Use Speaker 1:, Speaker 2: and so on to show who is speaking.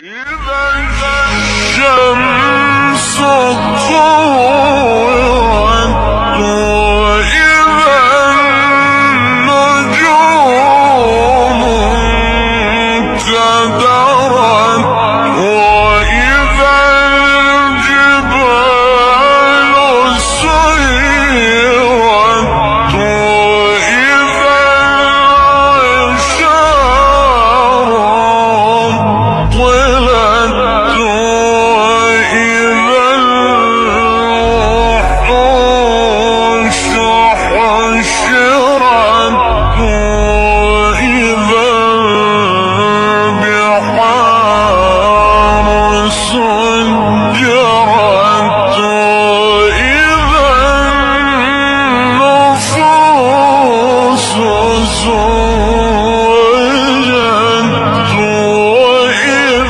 Speaker 1: إذا الشمس كورت وإذا النجوم انكدرت وإذا الجبال سيرت وإذا العشار طلت وإذا الوحوش حشرت وإذا البحار سجرت